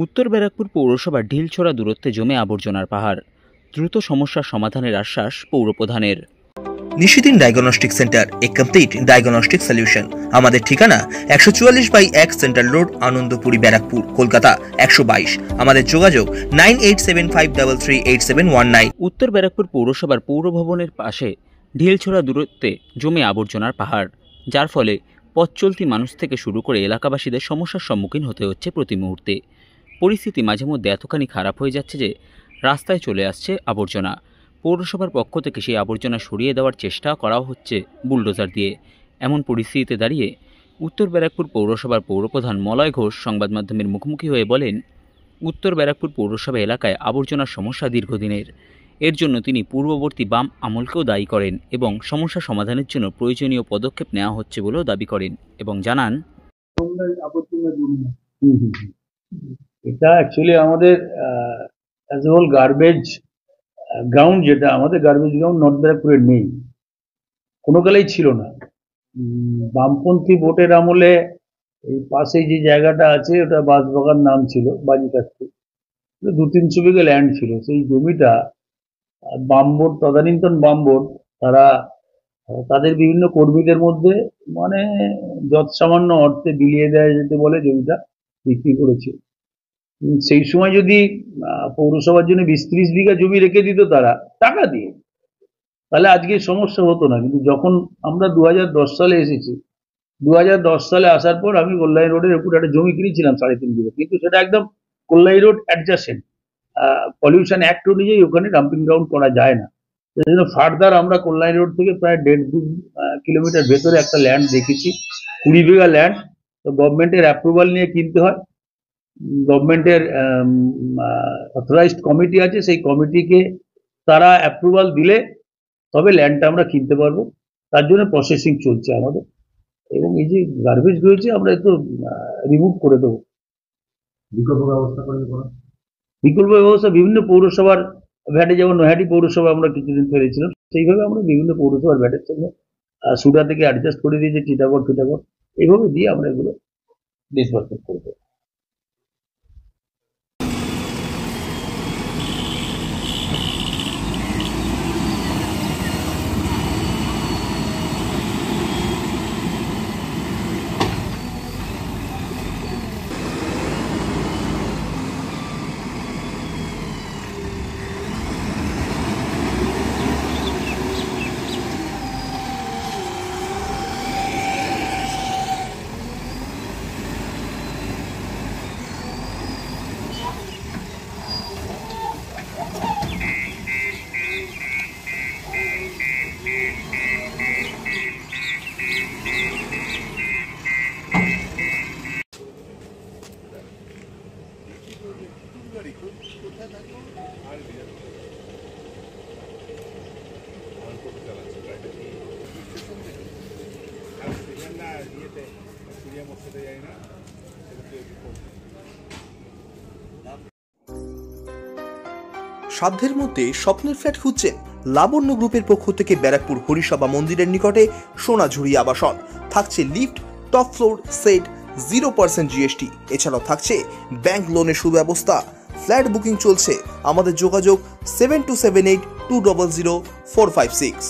উত্তর ব্যারাকপুর পৌরসভার ঢিলছোড়া দূরত্বে জমে আবর্জনার পাহাড়। দ্রুত সমস্যার সমাধানের আশ্বাস পৌরপ্রধানের। নিশিদিন ডায়াগনস্টিক সেন্টার, এ কমপ্লিট ডায়াগনস্টিক সলিউশন। আমাদের ঠিকানা 144/1 সেন্ট্রাল রোড, আনন্দপুরি, ব্যারাকপুর, কলকাতা 122। আমাদের যোগাযোগ 9875338719। উত্তর ব্যারাকপুর পৌরসভার পৌরভবনের পাশে ঢিলছোড়া দূরত্বে জমে আবর্জনার পাহাড়, যার ফলে পথ চলতি মানুষ থেকে শুরু করে এলাকাবাসীদের সমস্যার সম্মুখীন হতে হচ্ছে প্রতি মুহূর্তে। পরিস্থিতি মাঝে মধ্যে এতখানি খারাপ হয়ে যাচ্ছে যে রাস্তায় চলে আসছে আবর্জনা। পৌরসভার পক্ষ থেকে সেই আবর্জনা সরিয়ে দেওয়ার চেষ্টা করাও হচ্ছে বুলডোজার দিয়ে। এমন পরিস্থিতিতে দাঁড়িয়ে উত্তর ব্যারাকপুর পৌরসভার পৌরপ্রধান মলয় ঘোষ সংবাদ মাধ্যমের মুখোমুখি হয়ে বলেন, উত্তর ব্যারাকপুর পৌরসভা এলাকায় আবর্জনার সমস্যা দীর্ঘদিনের। এর জন্য তিনি পূর্ববর্তী বাম আমলকেও দায়ী করেন এবং সমস্যা সমাধানের জন্য প্রয়োজনীয় পদক্ষেপ নেওয়া হচ্ছে বলেও দাবি করেন এবং জানান, এটা অ্যাকচুয়ালি আমাদের as a whole garbage ground, যেটা আমাদের গার্বেজ গ্রাউন্ড নর্থ ব্যারাকপুরে নেই, কোনো কালেই ছিল না। বামপন্থী ভোটের আমলে এই পাশে যে জায়গাটা আছে ওটা বাঁশবাগান নাম ছিল, বাজিকাস্তি, 2-300 বিঘে ল্যান্ড ছিল। সেই জমিটা বাম বোর্ড, তদানীন্তন বাম বোর্ড, তারা তাদের বিভিন্ন কর্মীদের মধ্যে মানে যৎসামান্য অর্থে বিলিয়ে দেয় যেতে বলে জমিটা বিক্রি করেছে। সেই সময় যদি পৌরসভার জন্য 20-30 বিঘা জমি রেখে দিত তারা টাকা দিয়ে, তাহলে আজকে সমস্যা হতো না। কিন্তু যখন আমরা 2010 সালে এসেছি, 2010 সালে আসার পর আমি কল্যাণী রোডের উপর একটা জমি কিনেছিলাম 3.5 বিঘা, কিন্তু সেটা একদম Kalyani road adjacent, pollution act অনুযায়ী ওখানে ডাম্পিং গ্রাউন্ড করা যায় না। সেই জন্য ফার্দার আমরা কল্যাণী রোড থেকে প্রায় 1.5-2 কিলোমিটার ভেতরে একটা ল্যান্ড দেখেছি, 20 বিঘা ল্যান্ড। তো গভর্নমেন্টের অ্যাপ্রুভাল নিয়ে কিনতে হয়। গভর্নমেন্টের অথরাইজড কমিটি আছে, সেই কমিটিকে তারা অ্যাপ্রুভাল দিলে তবে ল্যান্ডটা আমরা কিনতে পারবো। তার জন্য প্রসেসিং চলছে আমাদের, এবং এই যে গার্বেজ রয়েছে আমরা একটু রিমুভ করে দেবো। বিকল্প ব্যবস্থা বিভিন্ন পৌরসভার ভ্যাটে, যেমন নৈহাটি পৌরসভা আমরা কিছুদিন ফেলেছিলাম, সেইভাবে আমরা বিভিন্ন পৌরসভার ভ্যাটের সঙ্গে সুডা থেকে অ্যাডজাস্ট করে দিয়েছি, টিটাগড় এইভাবে দিয়ে আমরা এগুলো ডিসবার্সমেন্ট করবো। সাধ্যের মধ্যে স্বপ্নের ফ্ল্যাট খুঁজছেন? লাবণ্য গ্রুপের পক্ষ থেকে ব্যারাকপুর হরিসভা মন্দিরের নিকটে সোনাঝুরি আবাসন। থাকছে lift, top floor, set, 0% GST। এছাড়াও থাকছে ব্যাংক লোনের সুব্যবস্থা। ফ্ল্যাট বুকিং চলছে। আমাদের যোগাযোগ 7278200456।